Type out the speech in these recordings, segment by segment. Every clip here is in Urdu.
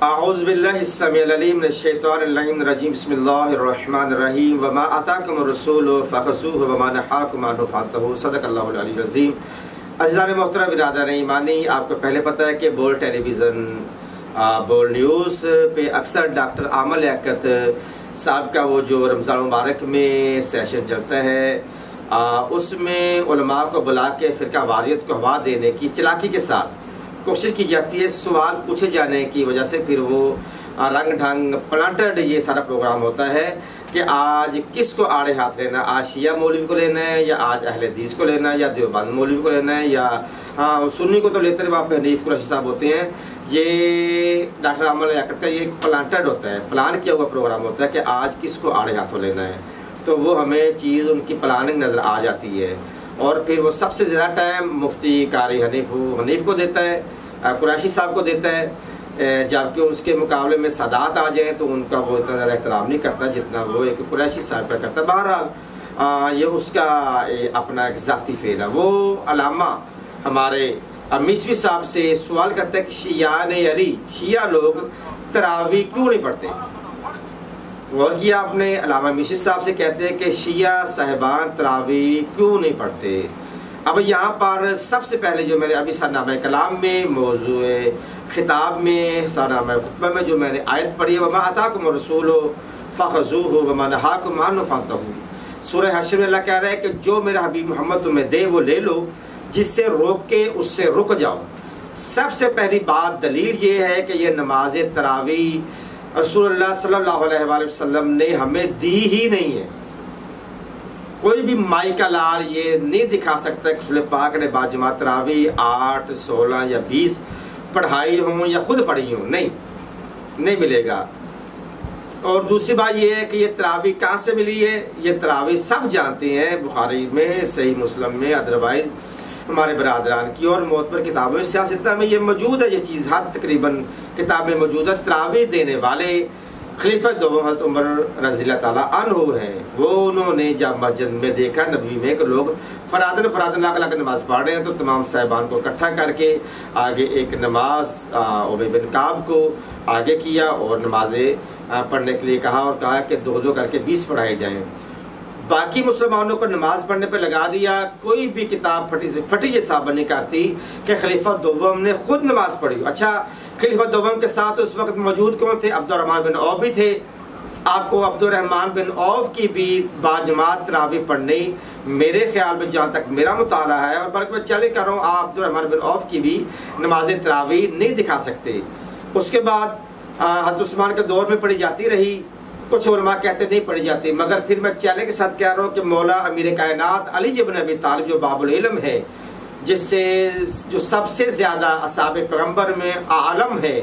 اعوذ باللہ السمیع العلیم من الشیطان اللعین الرجیم بسم اللہ الرحمن الرحیم وما آتاکم الرسول فخذوہ وما نہاکم عنہ فانتہوا صدق اللہ العلی العظیم۔ عزیزان محترم برادران ایمانی، آپ کو پہلے پتہ ہے کہ بول ٹیلی ویژن بول نیوز پہ اکثر ڈاکٹر عامر لیاقت صاحب کا وہ جو رمضان مبارک میں سیشن چلتا ہے اس میں علماء کو بلا کے فرقہ واریت کو ہوا دینے کی چلاکی کے ساتھ کوشش کی جاتی ہے، سوال پوچھے جانے کی وجہ سے پھر وہ رنگ ڈھنگ پلانٹڈ یہ سارا پروگرام ہوتا ہے کہ آج کس کو آڑے ہاتھ لینا، آج شیعہ مولوی کو لینا ہے یا آج اہل حدیث کو لینا ہے یا دیوبند مولوی کو لینا ہے یا سنی کو تو لیتے ہیں، وہاں پہ حنیف قریشی صاحب ہوتے ہیں۔ یہ ڈاکٹر عامر لیاقت کا یہ ایک پلانٹڈ ہوتا ہے، پلان کیا ہوا پروگرام ہوتا ہے کہ آج کس کو آڑے ہاتھوں لینا ہے، تو وہ ہمیں چیز ان کی پلاننگ نظر آ جاتی ہے اور پھر وہ سب سے زیادہ ٹائم مفتی قاری حنیف کو دیتا ہے، قریشی صاحب کو دیتا ہے، جبکہ اس کے مقابلے میں سادات آ جائیں تو ان کا وہ اتنا زیادہ احترام نہیں کرتا جتنا وہ ایک قریشی صاحب کا کرتا ہے۔ بہرحال یہ اس کا اپنا ایک ذاتی فعل ہے۔ وہ علامہ ہمارے میسوی صاحب سے سوال کرتا ہے کہ شیعان علی، شیعہ لوگ تراویح کیوں نہیں پڑھتے؟ غور کیا آپ نے؟ علامہ میسوی صاحب سے کہتے ہیں کہ شیعہ صاحبان تراویح کیوں نہیں پڑھتے؟ اب یہاں پر سب سے پہلے جو میرے ابھی سرنامہ کلام میں موضوع خطاب میں سرنامہ خطبہ میں جو میں نے آیت پڑھی ہے وَمَا آتَاكُمُ الرَّسُولُ فَخُذُوهُ وَمَا نَهَاكُمْ عَنْهُ فَانتَهُوا، سورہ حشر میں اللہ کہہ رہا ہے کہ جو میرا حبیب محمد تمہیں دے وہ لے لو، جس سے روک کے اس سے رک جاؤ۔ سب سے پہلی بات دلیل یہ ہے کہ یہ نماز تراویح رسول اللہ صلی اللہ علیہ وآلہ وسلم نے ہمیں دی ہی نہیں ہے۔ کوئی بھی مائی کا لال یہ نہیں دکھا سکتا کہ رسول پاک نے باجماعت تراویح 8، 16 یا 20 پڑھائی ہوں یا خود پڑھی ہوں، نہیں ملے گا۔ اور دوسری بات یہ ہے کہ یہ تراویح کہاں سے ملی ہے؟ یہ تراویح سب جانتے ہیں، بخاری میں، صحیح مسلم میں، ادروائز ہمارے برادران کی اور معتبر کتابوں میں، سیاستہ میں یہ موجود ہے، یہ چیز ہر تقریباً کتاب میں موجود ہے۔ تراویح دینے والے خلیفہ دوم حضرت عمر رضی اللہ تعالیٰ عنہ ہیں۔ وہ انہوں نے جب مسجد میں دیکھا نبوی میں کہ لوگ فرادن لاکھ نماز پڑھ رہے ہیں تو تمام صاحبان کو اکٹھا کر کے آگے ایک نماز ابی بن کعب کو آگے کیا اور نمازیں پڑھنے کے لیے کہا اور کہا کہ دو کر کے 20 پڑھائے جائیں۔ باقی مسلمانوں کو نماز پڑھنے پہ لگا دیا۔ کوئی بھی کتاب پھٹی سے پھٹی یہ ثابت نہیں کرتی کہ خلیفہ دوم نے خود نماز پڑھی۔ اچھا، خلیفہ دوم کے ساتھ اس وقت موجود کون تھے؟ عبد الرحمن بن عوف بھی تھے۔ آپ کو عبد الرحمن بن عوف کی بھی باجماعت تراویح پڑھنی میرے خیال میں جہاں تک میرا مطالعہ ہے، اور بلکہ میں چلے کر رہا ہوں، آپ عبد الرحمن بن عوف کی بھی نماز تراویح نہیں دکھا سکتے۔ اس کے بعد حضرت عثمان کے دور میں پڑھی جاتی رہی، کچھ علماء کہتے نہیں پڑھی جاتی، مگر پھر میں چیلنج کے ساتھ کہہ رہا ہوں کہ مولا امیر کائنات علی بن ابی طالب جو باب العلم ہے، جس سے جو سب سے زیادہ اصحاب پیغمبر میں عالم ہے،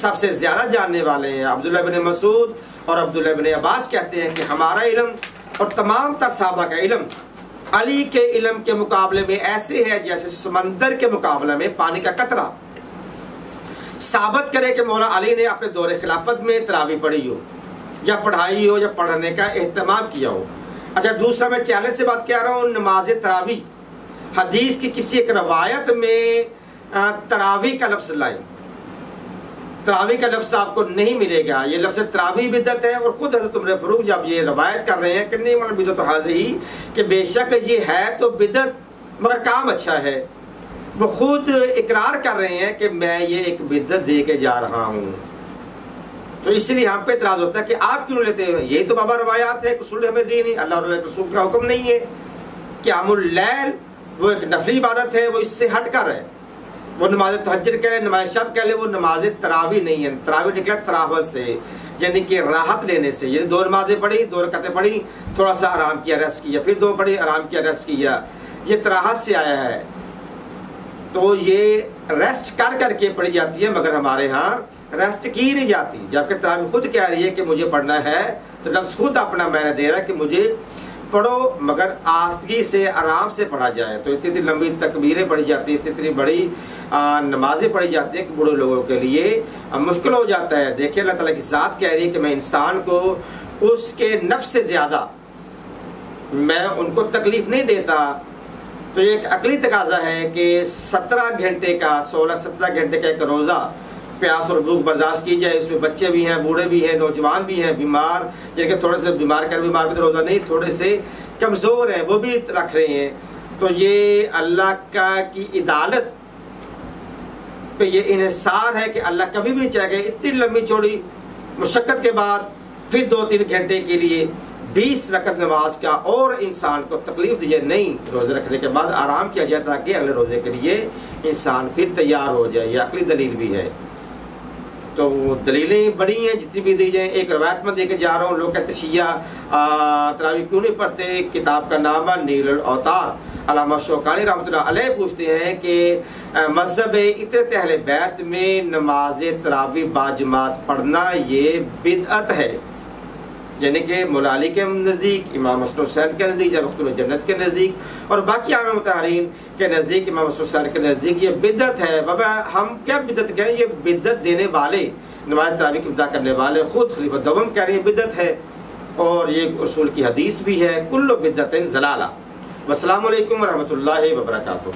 سب سے زیادہ جاننے والے ہیں، عبداللہ بن مسعود اور عبداللہ بن عباس کہتے ہیں کہ ہمارا علم اور تمام تر صحابہ کا علم علی کے علم کے مقابلے میں ایسے ہے جیسے سمندر کے مقابلے میں پانی کا قطرہ۔ ثابت کرے کہ مولا علی نے اپنے دور خلافت میں تراویح پڑھی ہو یا پڑھائی ہو یا پڑھنے کا اہتمام کیا ہو۔ اچھا، دوسرا میں چیلنج سے بات کہہ رہا ہوں، نماز تراویح حدیث کی کسی ایک روایت میں تراویح کا لفظ لائیں، تراویح کا لفظ آپ کو نہیں ملے گا۔ یہ لفظ تراویح بدعت ہے، اور خود حضرت عمر فاروق جب یہ روایت کر رہے ہیں کہ نہیں والا بدعت حاضری، کہ بے شک یہ ہے تو بدعت مگر کام اچھا ہے، وہ خود اقرار کر رہے ہیں کہ میں یہ ایک بدعت دے کے جا رہا ہوں۔ تو اس لیے ہم پہ اعتراض ہوتا ہے کہ آپ کیوں لیتے ہیں؟ یہی تو بابا روایات ہے، رسول ہمیں دی نہیں، اللہ اور رسول کا حکم نہیں ہے۔ قیام اللیل وہ ایک نفلی عبادت ہے، وہ اس سے ہٹ کر ہے، وہ نماز تہجد کہہ لے، نماز شب کہہ لے، وہ نماز تراویح نہیں ہے۔ تراویح نکلا تراوت سے، یعنی کہ راحت لینے سے، یعنی 2 نمازیں پڑھی، 2 رکعتیں پڑھی، تھوڑا سا آرام کیا، ریسٹ کیا، پھر 2 پڑھی، آرام کیا، ریسٹ کیا، یہ تراحت سے آیا ہے۔ تو یہ ریسٹ کر کر کے پڑھی جاتی ہے، مگر ہمارے ہاں ریسٹ کی نہیں جاتی، جبکہ تراویح خود کہہ رہی ہے کہ مجھے پڑھنا ہے، تو لفظ خود اپنا معنی دے رہا ہے کہ مجھے پڑھو، مگر آستگی سے، آرام سے پڑھا جائے۔ تو اتنی لمبی تکبیریں پڑھی جاتی ہیں، اتنی بڑی نمازیں پڑھی جاتی ہیں کہ بوڑھے لوگوں کے لیے مشکل ہو جاتا ہے۔ دیکھیں اللہ تعالیٰ کی ذات کہہ رہی ہے کہ میں انسان کو اس کے نفس سے زیادہ میں ان کو تکلیف نہیں دیتا۔ تو یہ ایک عقلی تقاضا ہے کہ 17 گھنٹے کا 16-17 گھنٹے کا ایک روزہ پیاس اور بھوک برداشت کی جائے. اس میں بچے بھی ہیں، بوڑھے بھی ہیں، نوجوان بھی ہیں، بیمار جن کے تھوڑے سے بیمار پہ روزہ نہیں، تھوڑے سے کمزور ہیں وہ بھی رکھ رہے ہیں. تو یہ اللہ کی عدالت پہ یہ انحصار ہے کہ اللہ کبھی بھی چاہے گا اتنی لمبی چوڑی مشقت کے بعد پھر 2-3 گھنٹے کے لیے 20 رکعت نماز کا اور انسان کو تکلیف دی جائے. نہیں، روزے رکھنے کے بعد آرام کیا جائے تاکہ اگلے روزے کے لیے انسان پھر تیار ہو جائے. یہ عقلی دلیل بھی ہے. تو دلیلیں بڑی ہیں جتنی بھی دی جائیں. ایک روایت میں دے کے جا رہا ہوں. لوگ کہتے شیعہ تراویح کیوں نہیں پڑھتے؟ کتاب کا نام ہے نیل الاوتار. علامہ شوکانی رحمۃ اللہ علیہ پوچھتے ہیں کہ مذہب اطرت اہل بیت میں نماز تراویح باجماعت پڑھنا یہ بدعت ہے. یعنی کہ مولا علی کے نزدیک، امام حسن حسین کے نزدیک، مختوم جنت کے نزدیک اور باقی عام مطہرین کے نزدیک، امام حسن حسین کے نزدیک یہ بدعت ہے. بابا ہم کیا بدعت کہیں؟ یہ بدعت دینے والے، نماز تراویح کی ابتدا کرنے والے خود خلیفہ دوم کہہ رہے ہیں بدعت ہے، اور یہ رسول کی حدیث بھی ہے، کل بدعت ضلالہ. والسلام علیکم ورحمۃ اللہ وبرکاتہ.